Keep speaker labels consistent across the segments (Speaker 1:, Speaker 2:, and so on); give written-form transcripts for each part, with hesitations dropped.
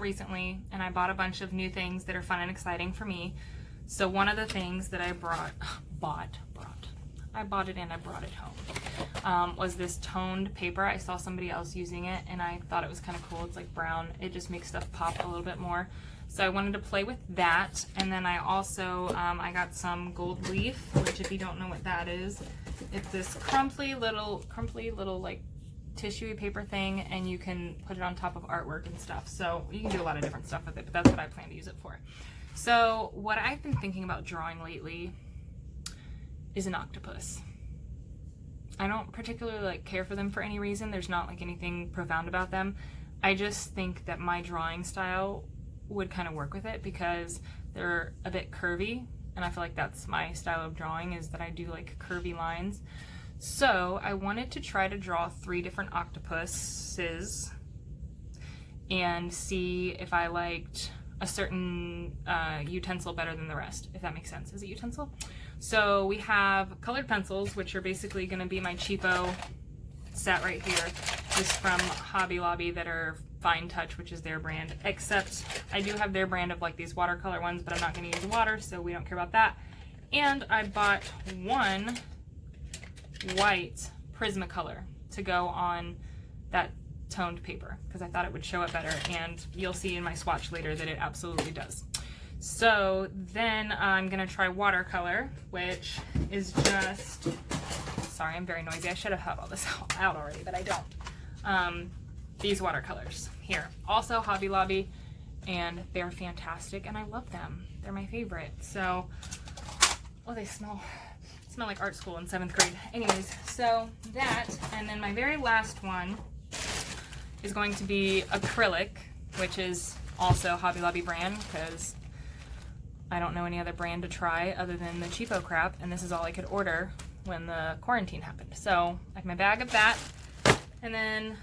Speaker 1: recently and I bought a bunch of new things that are fun and exciting for me. So one of the things that I I bought it and I brought it home, was this toned paper. I saw somebody else using it and I thought it was kind of cool. It's like brown. It just makes stuff pop a little bit more. So I wanted to play with that. And then I also, I got some gold leaf, which if you don't know what that is, it's this crumply little like tissue paper thing, and you can put it on top of artwork and stuff. So you can do a lot of different stuff with it, but that's what I plan to use it for. So what I've been thinking about drawing lately is an octopus. I don't particularly like care for them for any reason. There's not like anything profound about them. I just think that my drawing style would kind of work with it because they're a bit curvy, and I feel like that's my style of drawing, is that I do like curvy lines. So I wanted to try to draw 3 different octopuses and see if I liked a certain utensil better than the rest, if that makes sense. Is it utensil? So we have colored pencils, which are basically going to be my cheapo set right here, just from Hobby Lobby, that are Fine Touch, which is their brand, except I do have their brand of like these watercolor ones, but I'm not going to use water, so we don't care about that. And I bought one white Prismacolor to go on that toned paper because I thought it would show it better, and you'll see in my swatch later that it absolutely does. So then I'm gonna try watercolor, which is just, sorry, I'm very noisy. I should have had all this out already, but I don't. These watercolors here, also Hobby Lobby, and they're fantastic, and I love them. They're my favorite. So, oh, they smell like art school in 7th grade. Anyways, so that, and then my very last one is going to be acrylic, which is also Hobby Lobby brand, because I don't know any other brand to try other than the cheapo crap, and this is all I could order when the quarantine happened. So I have my bag of that, and then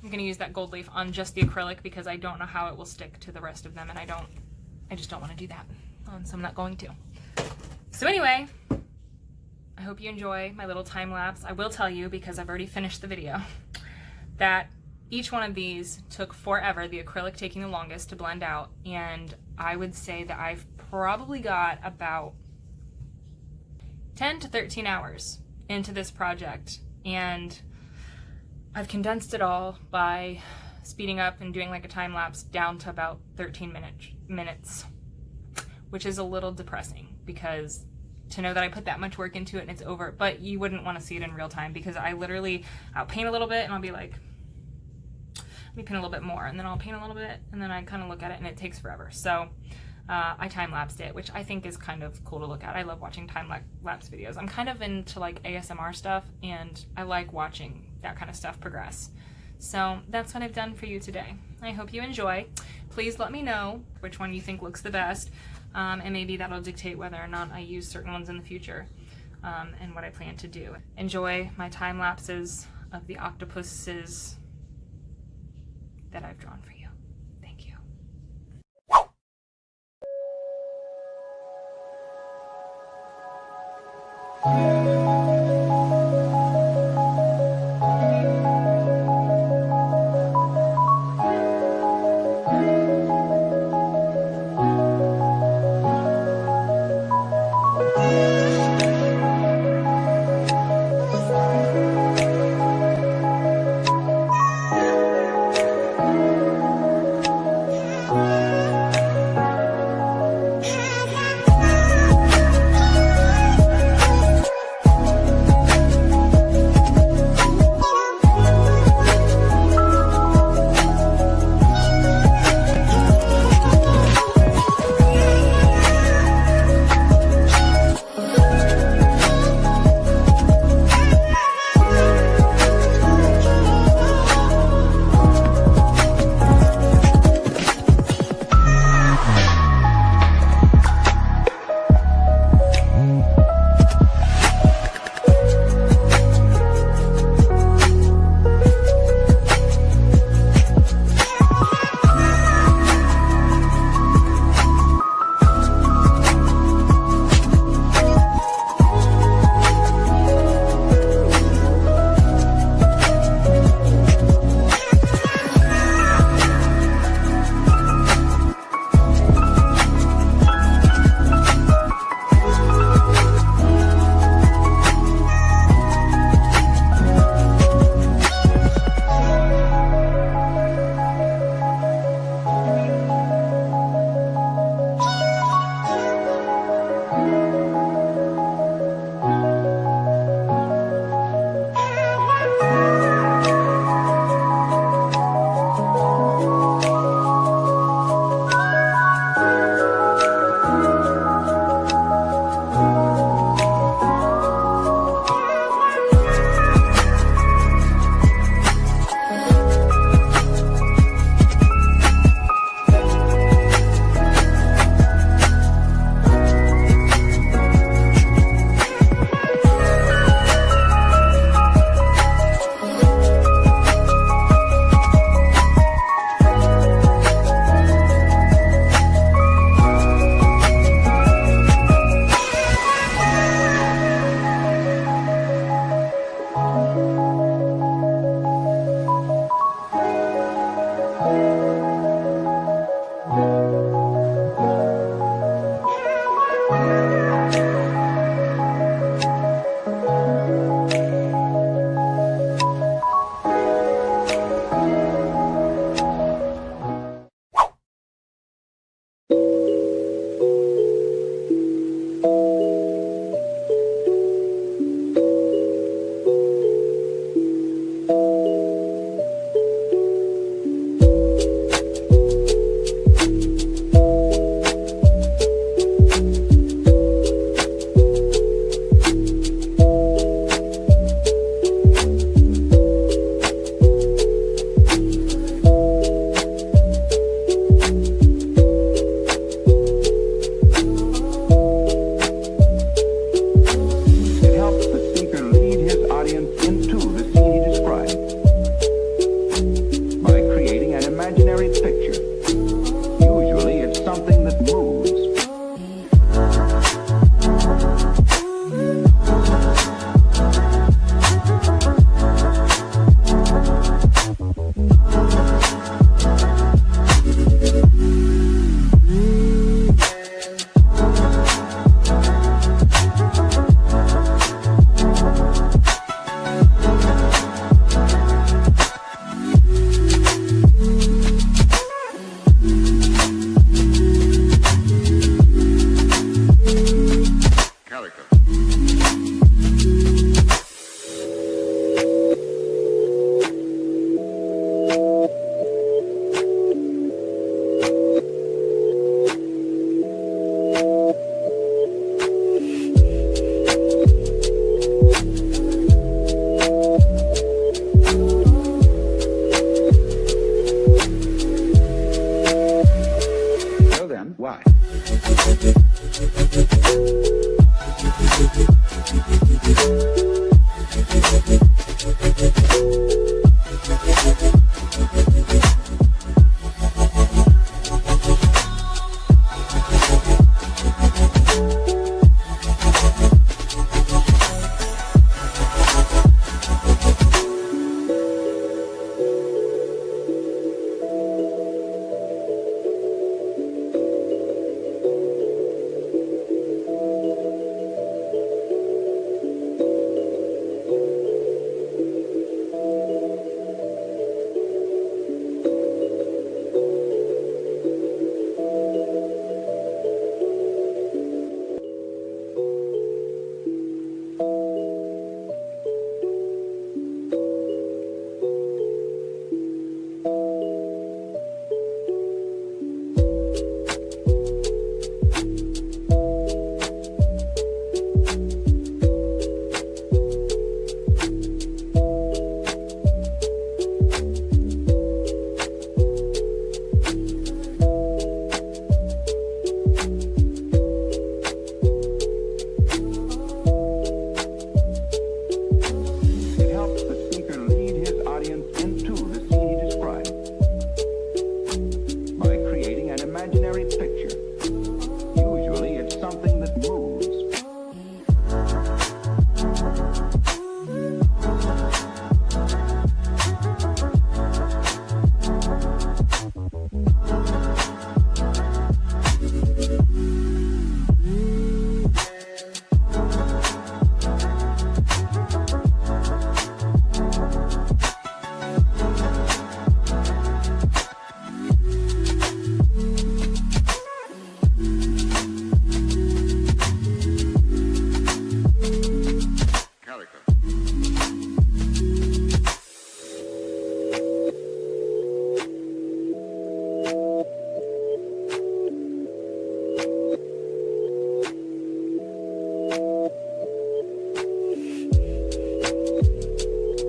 Speaker 1: I'm gonna use that gold leaf on just the acrylic because I don't know how it will stick to the rest of them, and I just don't want to do that, so I'm not going to. So anyway, I hope you enjoy my little time lapse. I will tell you, because I've already finished the video, that each one of these took forever, the acrylic taking the longest to blend out, and I would say that I've probably got about 10 to 13 hours into this project, and I've condensed it all by speeding up and doing like a time lapse down to about 13 minutes, which is a little depressing, because to know that I put that much work into it and it's over, but you wouldn't want to see it in real time, because I'll paint a little bit and I'll be like, let me paint a little bit more, and then I'll paint a little bit, and then I kind of look at it and it takes forever. So I time-lapsed it, which I think is kind of cool to look at. I love watching time-lapse videos. I'm kind of into like ASMR stuff, and I like watching that kind of stuff progress. So that's what I've done for you today. I hope you enjoy. Please let me know which one you think looks the best, and maybe that'll dictate whether or not I use certain ones in the future, and what I plan to do. Enjoy my time lapses of the octopuses that I've drawn for you. Thank you.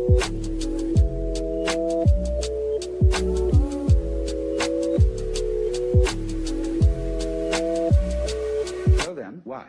Speaker 2: So then, why?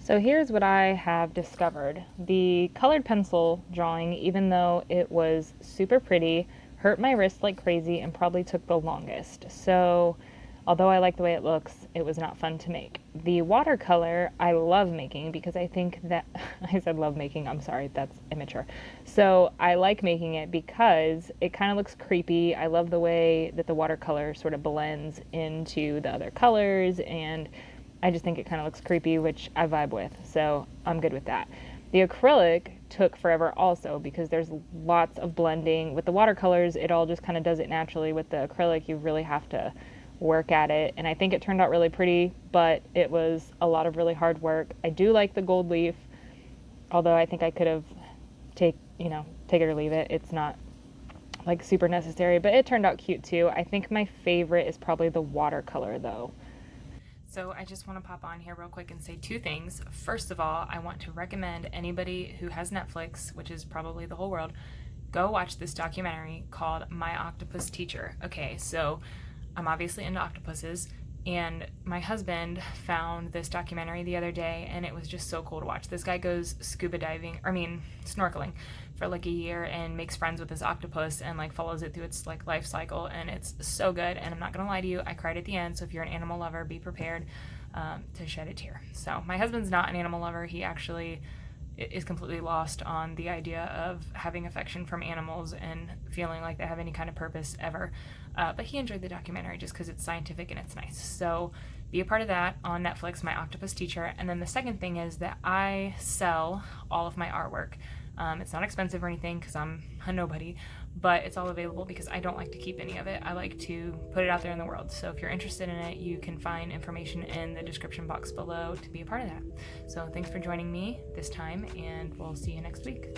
Speaker 1: So here's what I have discovered. The colored pencil drawing, even though it was super pretty, hurt my wrist like crazy and probably took the longest. So although I like the way it looks, it was not fun to make. The watercolor I love making because I think that, I said love making, I'm sorry, that's immature. So I like making it because it kind of looks creepy. I love the way that the watercolor sort of blends into the other colors, and I just think it kind of looks creepy, which I vibe with, so I'm good with that. The acrylic took forever also because there's lots of blending. With the watercolors, it all just kind of does it naturally. With the acrylic, you really have to work at it, and I think it turned out really pretty, but it was a lot of really hard work. I do like the gold leaf, although I think I could have take it or leave it. It's not like super necessary, but it turned out cute too. I think my favorite is probably the watercolor though. So I just want to pop on here real quick and say two things. First of all, I want to recommend anybody who has Netflix, which is probably the whole world, go watch this documentary called My Octopus Teacher. Okay, so I'm obviously into octopuses, and my husband found this documentary the other day, and it was just so cool to watch. This guy goes snorkeling for like a year and makes friends with this octopus and like follows it through its like life cycle, and it's so good. And I'm not gonna lie to you, I cried at the end. So if you're an animal lover, be prepared to shed a tear. So my husband's not an animal lover. He actually is completely lost on the idea of having affection from animals and feeling like they have any kind of purpose ever. But he enjoyed the documentary just because it's scientific and it's nice. So be a part of that on Netflix, My Octopus Teacher. And then the second thing is that I sell all of my artwork. It's not expensive or anything because I'm a nobody, but it's all available because I don't like to keep any of it. I like to put it out there in the world. So if you're interested in it, you can find information in the description box below to be a part of that. So thanks for joining me this time, and we'll see you next week.